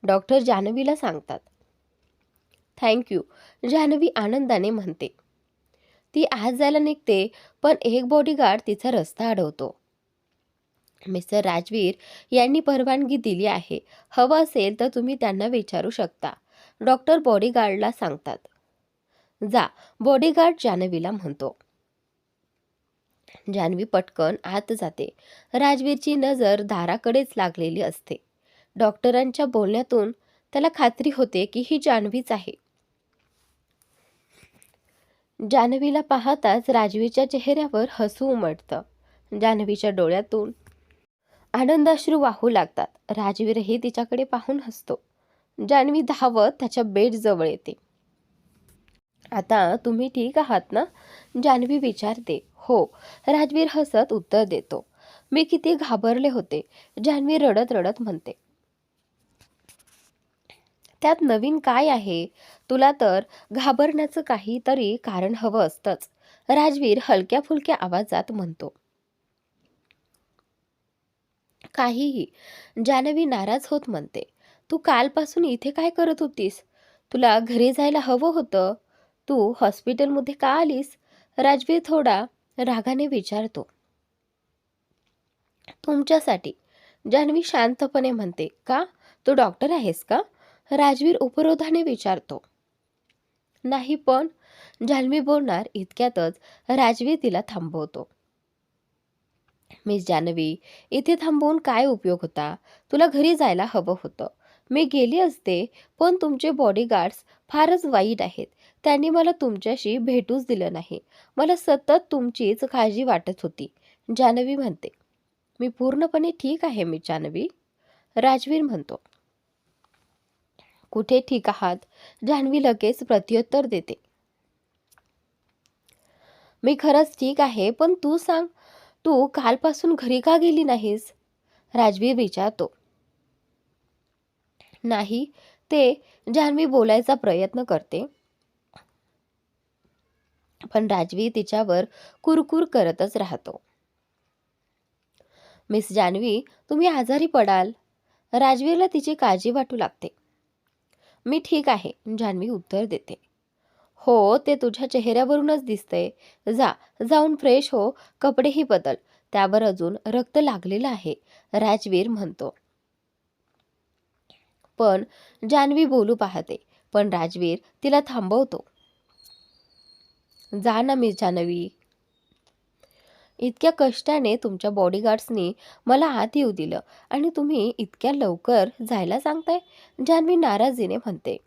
डॉक्टर जान्हवीला सांगतात. थँक्यू, जान्हवी आनंदाने म्हणते. ती आज जायला निघते, पण एक बॉडीगार्ड तिचा रस्ता अडवतो. मिस्टर राजवीर यांनी परवानगी दिली आहे. हवं असेल तर तुम्ही त्यांना विचारू शकता. डॉक्टर बॉडीगार्डला सांगतात. जा. बॉडीगार्ड जान्हवीला म्हणतो. जान्हवी पटकन आत जाते. राजवीरची नजर दाराकडेच लागलेली असते. डॉक्टरांच्या बोलण्यातून त्याला खात्री होते की ही जान्हवीच आहे. जान्हवीला पाहताच राजवीरच्या चेहऱ्यावर हसू उमटतं. जान्हवीच्या डोळ्यातून आनंदाश्रू वाहू लागतात. राजवीरही तिच्याकडे पाहून हसतो. जान्हवी धावत त्याच्या बेडजवळ येते. आता तुम्ही ठीक आहात ना? जान्हवी विचारते. हो. राजवीर हसत उत्तर देतो. मी किती घाबरले होते. जान्हवी रडत रडत म्हणते. त्यात नवीन काय आहे? तुला तर घाबरण्याचं काहीतरी कारण हवं असतंच. राजवीर हलक्या फुलक्या आवाजात म्हणतो. काहीही. जान्हवी नाराज होत म्हणते, तू कालपासून इथे काय करत होतीस? तुला घरी जायला हवं होतं. तू हॉस्पिटलमध्ये का आलीस? राजवीर थोडा रागाने विचारतो. तुमच्यासाठी. जान्हवी शांतपणे म्हणते, का? तू डॉक्टर आहेस का? राजवीर उपरोधाने विचारतो. नाही पण. जान्हवी बोलणार इतक्यातच राजवीर तिला थांबवतो. मिस जान्हवी, इथे थांबून काय उपयोग होता? तुला घरी जायला हवं होतं. मी गेली असते, पण तुमचे बॉडीगार्ड्स फारच वाईट आहेत. त्यांनी मला तुमच्याशी भेटूच दिलं नाही. मला सतत तुमचीच काळजी वाटत होती. जान्हवी म्हणते. मी पूर्णपणे ठीक आहे मिस जान्हवी. राजवीर म्हणतो. कुठे ठीक आहात? जान्हवी लगेच प्रत्युत्तर देते. मी खरंच ठीक आहे, पण तू सांग, तू कालपासून घरी का गेली नाहीस? राजवीर विचारतो. नाही, ते जान्हवी बोलायचा प्रयत्न करते, पण राजवीर तिच्यावर कुरकुर करतच राहतो. मिस जान्हवी, तुम्ही आजारी पडाल. राजवीरला तिची काळजी वाटू लागते. मी ठीक आहे, जान्हवी उत्तर देते. हो, ते तुझ्या चेहऱ्यावरूनच दिसतंय. जा, जाऊन फ्रेश हो, कपडेही बदल. त्यावर अजून रक्त लागलेलं आहे, राजवीर म्हणतो. पण जान्हवी बोलू पाहते, पण राजवीर तिला थांबवतो. जा ना मिस जान्हवी. इतक्या कष्टाने तुमच्या बॉडीगार्ड्सनी मला आत येऊ दिलं आणि तुम्ही इतक्या लवकर जायला सांगताय? जान्हवी नाराजीने म्हणते.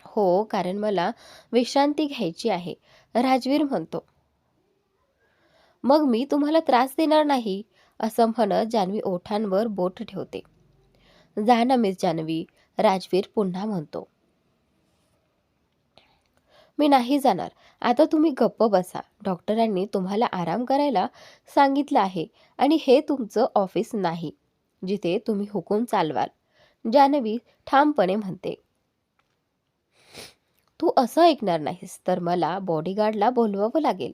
हो, कारण मला विश्रांती घ्यायची आहे, राजवीर म्हणतो. मग मी तुम्हाला त्रास देणार नाही, असं म्हणत जान्हवी ओठांवर बोट ठेवते. जा ना मिस जान्हवी, राजवीर पुन्हा म्हणतो. मी नाही जाणार. आता तुम्ही गप्प बसा. डॉक्टरांनी तुम्हाला आराम करायला सांगितलं आहे आणि हे तुमचं ऑफिस नाही, जिथे तुम्ही हुकूम चालवाल. जान्हवी ठामपणे म्हणते. तू असं ऐकणार नाहीस तर मला बॉडीगार्डला बोलवावं लागेल,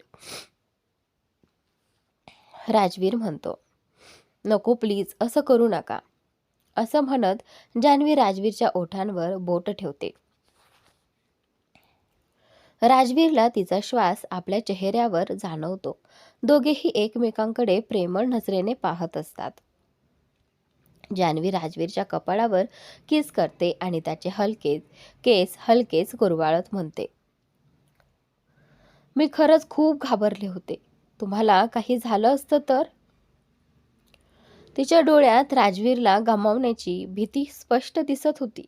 राजवीर म्हणतो. नको प्लीज, असं करू नका. असं म्हणत जान्हवी राजवीरच्या ओठांवर बोट ठेवते. राजवीरला तिचा श्वास आपल्या चेहऱ्यावर जाणवतो. दोघेही एकमेकांकडे प्रेमळ नजरेने पाहत असतात. जान्हवी राजवीरच्या कपाळावर किस करते आणि त्याचे केस हलकेच कुरवाळत म्हणते. मी खरंच खूप घाबरले होते. तुम्हाला काही झालं असतं तर? तिच्या डोळ्यात राजवीरला गमावण्याची भीती स्पष्ट दिसत होती.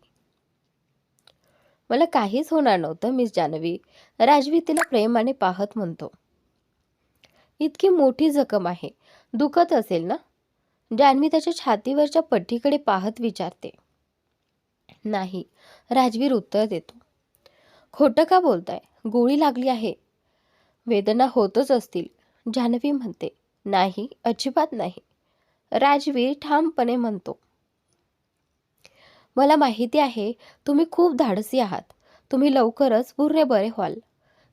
मला काहीच होणार नव्हतं मिस जान्हवी, राजवीर तिला प्रेमाने पाहत म्हणतो. इतकी मोठी जखम आहे, दुखत असेल ना? जान्हवी त्याच्या छातीवरच्या पट्टीकडे पाहत विचारते. नाही, राजवीर उत्तर देतो. खोटं का बोलताय? गोळी लागली आहे. वेदना होतच असतील, जान्हवी म्हणते. नाही, अजिबात नाही, राजवीर ठामपणे म्हणतो. मला माहिती आहे, तुम्ही खूप धाडसी आहात. तुम्ही लवकरच पूर्ण बरे व्हाल,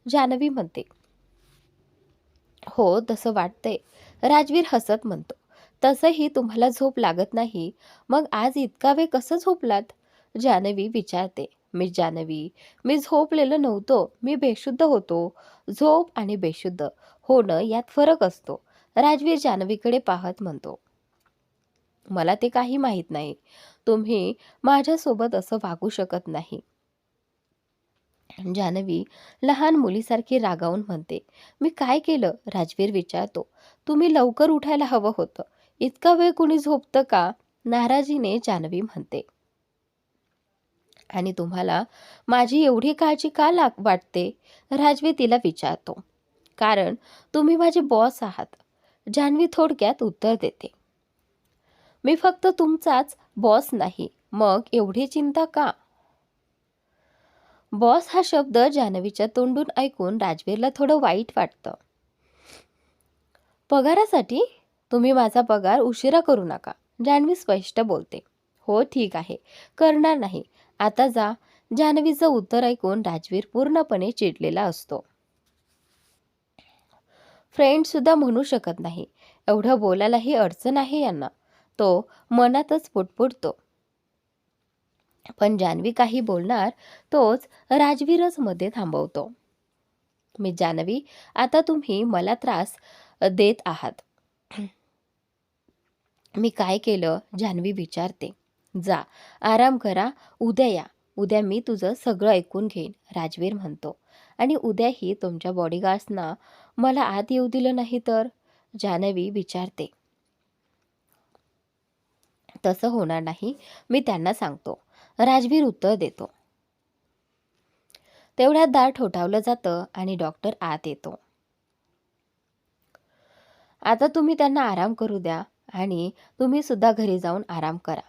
जान्हवी म्हणते. हो, तसं वाटतंय, राजवीर हसत म्हणतो. तसंही तुम्हाला झोप लागत नाही, मग आज इतका वेळ कसं झोपलात? जान्हवी विचारते. मिस जान्हवी, मी झोपलेलो नव्हतो, मी बेशुद्ध होतो. झोप आणि बेशुद्ध होणं यात फरक असतो, राजवीर जान्हवीकडे पाहत म्हणतो. मला ते काही माहीत नाही. तुम्ही माझ्यासोबत असं वागू शकत नाही, जान्हवी लहान मुलीसारखी रागावून म्हणते. मी काय केलं? राजवीर विचारतो. तुम्ही लवकर उठायला हवं होतं. इतका वेळ कुणी झोपतं का? नाराजीने जान्हवी म्हणते. आणि तुम्हाला माझी एवढी काळजी का वाटते? राजवीर तिला विचारतो. कारण तुम्ही माझे बॉस आहात, जान्हवी थोडक्यात उत्तर देते. मी फक्त तुमचाच बॉस नाही, मग एवढी चिंता का? बॉस हा शब्द जान्हवीच्या तोंडून ऐकून राजवीरला थोडं वाईट वाटतं. पगारासाठी? तुम्ही माझा पगार उशिरा करू नका, जान्हवी स्पष्ट बोलते. हो ठीक आहे, करणार नाही. आता जा. जान्हवीचं उत्तर ऐकून राजवीर पूर्णपणे चिडलेला असतो. फ्रेंडसुद्धा म्हणू शकत नाही. एवढं बोलायलाही अडचण आहे यांना. तो मनातच पुटपुटतो. पण जान्हवी काही बोलणार तोच राजवीरच मध्ये थांबवतो. मी जान्हवी, आता तुम्ही मला त्रास देत आहात. मी काय केलं? जान्हवी विचारते. जा, आराम करा, उद्या या. उद्या मी तुझं सगळं ऐकून घेईन, राजवीर म्हणतो. आणि उद्याही तुमच्या बॉडीगार्ड्सना मला आत येऊ दिलं नाही तर? जान्हवी विचारते. तसं होणार नाही, मी त्यांना सांगतो, राजवीर उत्तर देतो. तेवढ्यात दार ठोठावलं जातं आणि डॉक्टर आत येतो. आता तुम्ही त्यांना आराम करू द्या आणि तुम्ही सुद्धा घरी जाऊन आराम करा,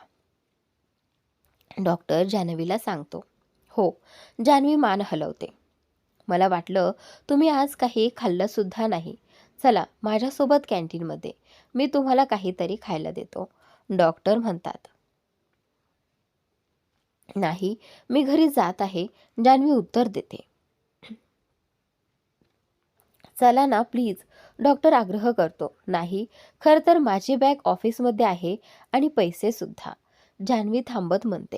डॉक्टर जान्हवीला सांगतो. हो, जान्हवी मान हलवते. मला वाटलं तुम्ही आज काही खाल्लं सुद्धा नाही. चला माझ्यासोबत कॅन्टीनमध्ये, मी तुम्हाला काहीतरी खायला देतो, डॉक्टर म्हणतात. नाही, मी घरी जात आहे, जान्हवी उत्तर देते. चला ना प्लीज, डॉक्टर आग्रह करतो. नाही, खरं तर माझी बॅग ऑफिसमध्ये आहे आणि पैसे सुद्धा, जान्हवी थांबत म्हणते.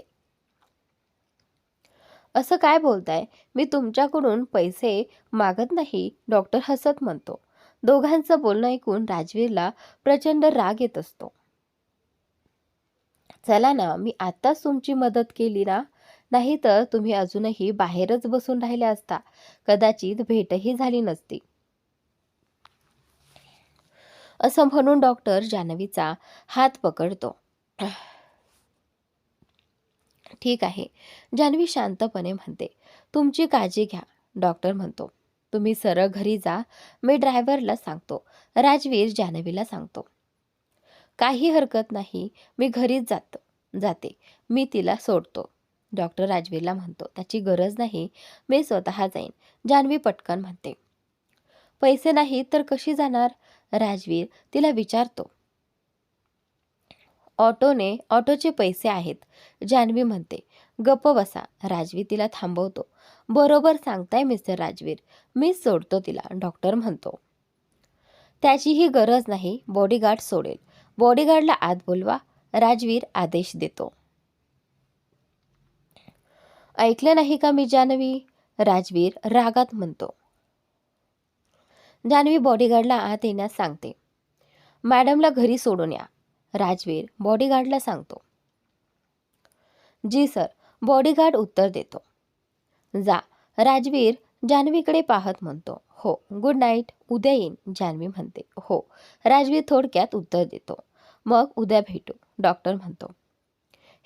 असं काय बोलताय? मी तुमच्याकडून पैसे मागत नाही, डॉक्टर हसत म्हणतो. दोघांचं बोलणं ऐकून राजवीरला प्रचंड राग येत असतो. चला ना, मी आत्ताच तुमची मदत केली ना, नाही तर तुम्ही अजूनही बाहेरच बसून राहिल्या असता, कदाचित भेटही झाली नसती, असं म्हणून डॉक्टर जान्हवीचा हात पकडतो. ठीक आहे, जान्हवी शांतपणे म्हणते. तुमची काळजी घ्या, डॉक्टर म्हणतो. तुम्ही सरळ घरी जा, मी ड्रायव्हरला सांगतो, राजवीर जान्हवीला सांगतो. काही हरकत नाही, मी घरीच जाते, मी तिला सोडतो, डॉक्टर राजवीरला म्हणतो. त्याची गरज नाही, मी स्वतः जाईन, जान्हवी पटकन म्हणते. पैसे नाही तर कशी जाणार? राजवीर तिला विचारतो. ऑटोचे पैसे आहेत, जान्हवी म्हणते. गप्प बसा, राजवीर तिला थांबवतो. बरोबर सांगताय मिस्टर राजवीर, मीच सोडतो तिला, डॉक्टर म्हणतो. त्याचीही गरज नाही, बॉडीगार्ड सोडेल, बॉडीगार्डला आत बोलवा, राजवीर आदेश देतो. ऐकलं नाही का मी जान्हवी? राजवीर रागात म्हणतो. जान्हवी बॉडीगार्डला आत येण्यास सांगते. मॅडमला घरी सोडून या, राजवीर बॉडीगार्डला सांगतो. जी सर, बॉडीगार्ड उत्तर देतो. जा, राजवीर जान्हवीकडे पाहत म्हणतो. हो, गुड नाईट, उद्या येईन, जान्हवी म्हणते. हो, राजवीर थोडक्यात उत्तर देतो. मग उद्या भेटू, डॉक्टर म्हणतो.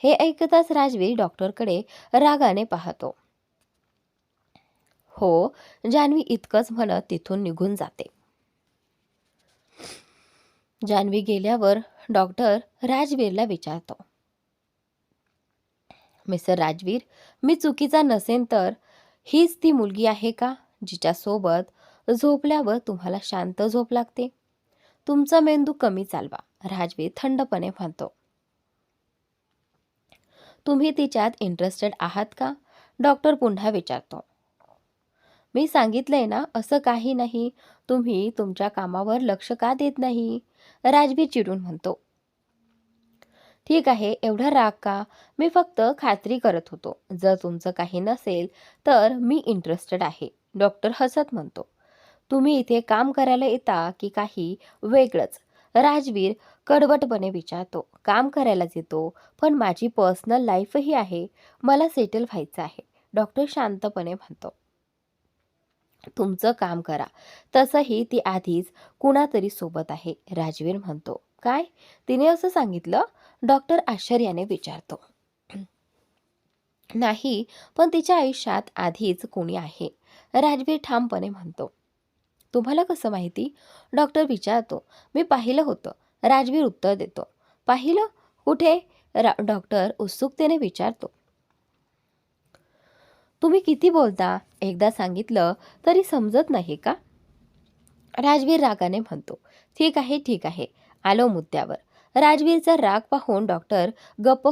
हे ऐकताच राजवीर डॉक्टरकडे रागाने पाहतो. हो, जान्हवी इतकंच म्हणत तिथून निघून जाते. जान्हवी गेल्यावर डॉक्टर राजवीरला विचारतो. मिस्टर राजवीर, मी चुकीचा नसेन तर हीच ती मुलगी आहे का जिच्यासोबत झोपल्यावर तुम्हाला शांत झोप लागते? तुमचा मेंदू कमी चालवा, राजवीर थंडपणे म्हणतो. तुम्ही तिच्यात इंटरेस्टेड आहात का? डॉक्टर पुन्हा विचारतो. मी सांगितलंय ना, असं काही नाही. तुम्ही तुमच्या कामावर लक्ष का देत नाही? राजवीर चिडून म्हणतो. ठीक आहे, एवढा राग का? मी फक्त खात्री करत होतो. जर तुमचं काही नसेल तर मी इंटरेस्टेड आहे, डॉक्टर हसत म्हणतो. तुम्ही इथे काम करायला येता की काही वेगळंच? राजवीर कडवटपणे विचारतो. काम करायलाच येतो, पण माझी पर्सनल लाईफही आहे, मला सेटल व्हायचं आहे, डॉक्टर शांतपणे म्हणतो. तुमचं काम करा, तसंही ती आधीच कुणातरी सोबत आहे, राजवीर म्हणतो. काय? तिने असं सांगितलं? डॉक्टर आश्चर्याने विचारतो. नाही, पण तिच्या आयुष्यात आधीच कोणी आहे, राजवीर ठामपणे म्हणतो. तुम्हाला कसं माहिती? डॉक्टर विचारतो. मी पाहिलं होतं, राजवीर उत्तर देतो. पाहिलं? कुठे? डॉक्टर उत्सुकतेने विचारतो. तुम्ही किती बोलता? एकदा सांगितलं तरी समजत नाही का? राजवीर रागाने म्हणतो. ठीक आहे, ठीक आहे, आलो मुद्द्यावर. राजवीरचा राग पाहून डॉक्टर गप्प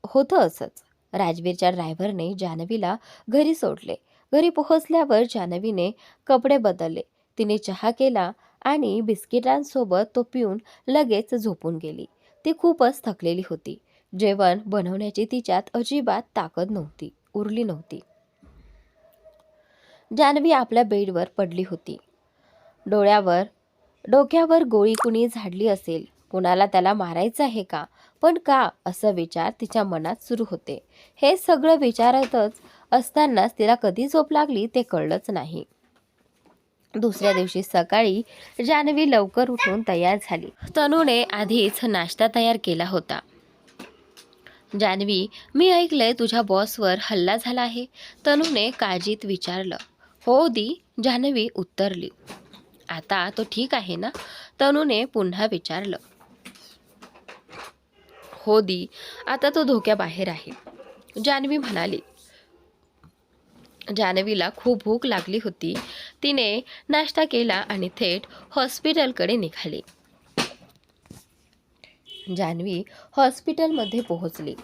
होतं असंच. राजवीरच्या ड्रायव्हरने जान्हवीला घरी सोडले. घरी पोहोचल्यावर जान्हवीने कपडे बदलले. तिने चहा केला आणि बिस्किटांसोबत तो पिऊन लगेच झोपून गेली. ती खूपच थकलेली होती. जेवण बनवण्याची तिच्यात अजिबात ताकद उरली नव्हती. जान्हवी आपल्या बेडवर पडली होती. डोक्यावर गोळी कुणी झाडली असेल, कुणाला त्याला मारायचं आहे का, पण का, असं विचार तिच्या मनात सुरू होते. हे सगळं विचारतच असतानाच तिला कधी झोप लागली ते कळलंच नाही. दुसऱ्या दिवशी सकाळी जान्हवी लवकर उठून तयार झाली. तनूने आधीच नाश्ता तयार केला होता. जान्हवी, मी ऐकलंय तुझ्या बॉसवर हल्ला झाला आहे, तनूने काळजीत विचारलं. हो दी, जान्हवी उत्तरली. आता तो ठीक आहे ना, तनूने पुन्हा विचारलं. हो दी, आता तो धोक्याबाहेर आहे, जान्हवी म्हणाली. जान्हवीला खूप भूक लागली होती. तिने नाश्ता केला आणि थेट हॉस्पिटलकडे निघाली. जान्हवी हॉस्पिटलमध्ये पोहोचली.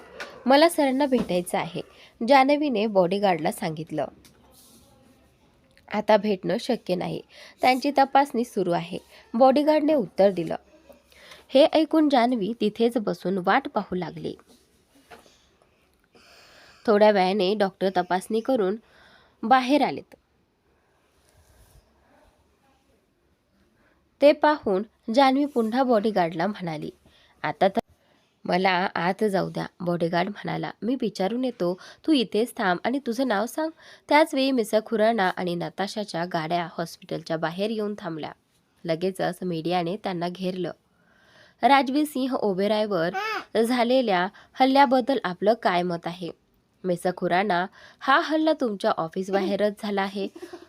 मला सरांना भेटायचं आहे, जान्हवीने बॉडीगार्डला सांगितलं. आता भेटणं शक्य नाही, त्यांची तपासणी सुरू आहे, बॉडीगार्डने उत्तर दिलं. हे ऐकून जान्हवी तिथेच बसून वाट पाहू लागली. थोड्या वेळाने डॉक्टर तपासणी करून बाहेर आलेत. ते पाहून जान्हवी पुन्हा बॉडीगार्डला म्हणाली. आता तर मला आत जाऊ द्या, बॉडीगार्ड म्हणाला. मी विचारून येतो, तू इथेच थांब आणि तुझं नाव सांग. त्याच वेळी मिसळ खुराना आणि नताशाच्या गाड्या हॉस्पिटलच्या बाहेर येऊन थांबल्या. लगेचच मीडियाने त्यांना घेरलं. राजवीर सिंह ओबेरॉयवर झालेल्या हल्ल्याबद्दल आपलं काय मत आहे? मिसळ खुराना, हा हल्ला तुमच्या ऑफिसबाहेरच झाला आहे.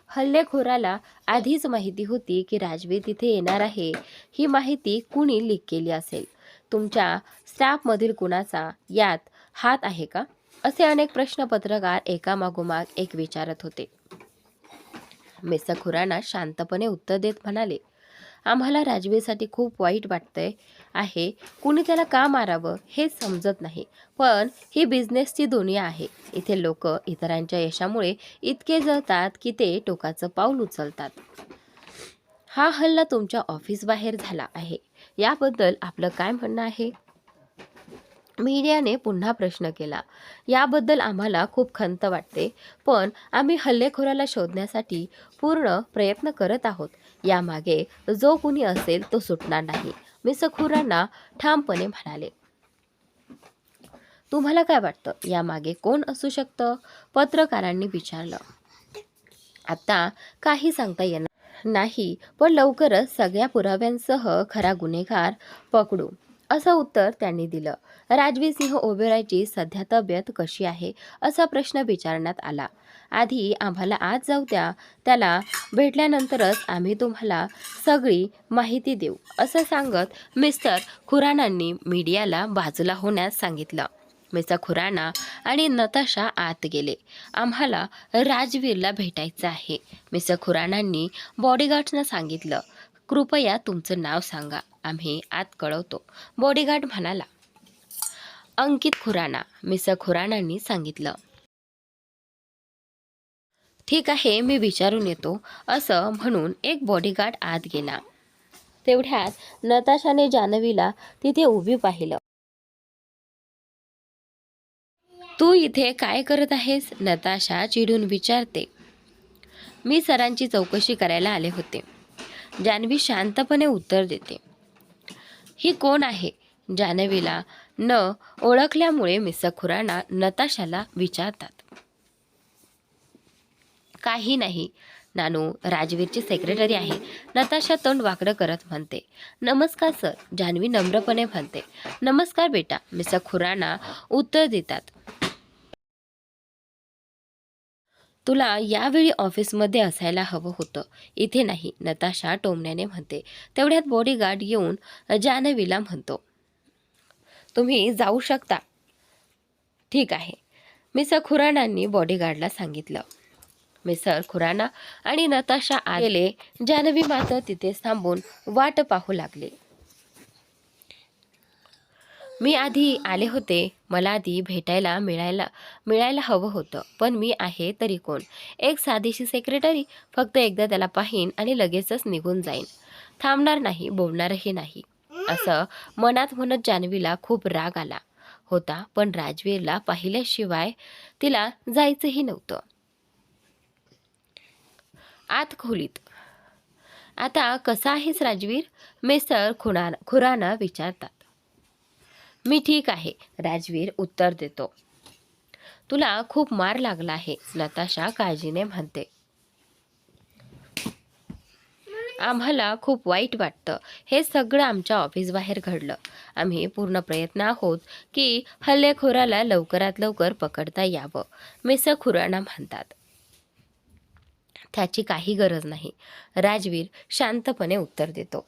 हल्लेखोराला आधीच माहिती होती की राजवीर तिथे येणार आहे. ही माहिती कुणी लीक केली असेल? तुमच्या स्टाफमधील कुणाचा यात हात आहे का? असे अनेक प्रश्न पत्रकार एकामागोमाग एक विचारत होते. मिसळ खुराना शांतपणे उत्तर देत म्हणाले. आम्हाला राजवीरसाठी खूप वाईट वाटतंय आहे. कुणी त्याला का मारावं हे समजत नाही. पण ही बिझनेसची दुनिया आहे. इथे लोक इतरांच्या यशामुळे इतके जळतात की ते टोकाचं पाऊल उचलतात. हा हल्ला तुमच्या ऑफिस बाहेर झाला आहे, याबद्दल आपलं काय म्हणणं आहे? मीडियाने पुन्हा प्रश्न केला. याबद्दल आम्हाला खूप खंत वाटते, पण आम्ही हल्लेखोराला शोधण्यासाठी पूर्ण प्रयत्न करत आहोत. यामागे जो कुणी असेल तो सुटणार नाही, मिसळ खुराना ठामपणे म्हणाले. तुम्हाला काय वाटतं, यामागे कोण असू शकतं? पत्रकारांनी विचारलं. आता काही सांगता येणार नाही, पण लवकरच सगळ्या पुराव्यांसह खरा गुन्हेगार पकडू, असं उत्तर त्यांनी दिलं. राजवीर सिंह ओबेरॉयची सध्या तब्येत कशी आहे, असा प्रश्न विचारण्यात आला. आधी आम्हाला आज जाऊ द्या, त्याला भेटल्यानंतरच आम्ही तुम्हाला सगळी माहिती देऊ, असं सांगत मिस्टर खुरानांनी मीडियाला बाजूला होण्यास सांगितलं. मिस्टर खुराना आणि नताशा आत गेले. आम्हाला राजवीरला भेटायचं आहे, मिस्टर खुरानांनी बॉडीगार्ड्सना सांगितलं. कृपया तुमचं नाव सांगा, आम्ही आत कळवतो, बॉडीगार्ड म्हणाला. अंकित खुराना, मिस्टर खुरानांनी सांगितलं. ठीक आहे, मी विचारून येतो, असं म्हणून एक बॉडीगार्ड आत गेला. तेवढ्यात नताशाने जान्हवीला तिथे उभी पाहिलं. तू इथे काय करत आहेस? नताशा चिडून विचारते. मी सरांची चौकशी करायला आले होते, जान्हवी शांतपणे उत्तर देते. ही कोण आहे? जान्हवीला न ओळखल्यामुळे मिसळ खुराना नताशाला विचारतात. काही नाही नानू, राजवीरची सेक्रेटरी आहे, नताशा तोंड वाकडं करत म्हणते. नमस्कार सर, जान्हवी नम्रपणे म्हणते. नमस्कार बेटा, मिसळ खुराना उत्तर देतात. तुला यावेळी ऑफिसमध्ये असायला हवं होतं, इथे नाही, नताशा टोमण्याने म्हणते. तेवढ्यात बॉडीगार्ड येऊन जान्हवीला म्हणतो. तुम्ही जाऊ शकता. ठीक आहे, मिसळ खुरानांनी बॉडीगार्डला सांगितलं. मिसळ खुराना आणि नताशा आत गेले. जान्हवी मात्र तिथे थांबून वाट पाहू लागले. मी आधी आले होते. मला आधी भेटायला मिळायला हवं होतं. पण मी आहे तरी कोण? एक साधीशी सेक्रेटरी. फक्त एकदा त्याला पाहीन आणि लगेचच निघून जाईन. थांबणार नाही, बोलणारही नाही. असं मनात म्हणत जान्हवीला खूप राग आला होता. पण राजवीरला पाहिल्याशिवाय तिला जायचंही नव्हतं. आत खोलीत. आता कसा आहेस राजवीर? मिस्टर खुराना विचारतात. मी ठीक आहे, राजवीर उत्तर देतो. तुला खूप मार लागला आहे, नताशा काळजीने म्हणते. आम्हाला खूप वाईट वाटतं. हे सगळं आमच्या ऑफिसबाहेर घडलं. आम्ही पूर्ण प्रयत्न आहोत की हल्लेखोराला लवकरात लवकर पकडता यावं, मिस्टर खुराना म्हणतात. त्याची काही गरज नाही, राजवीर शांतपणे उत्तर देतो.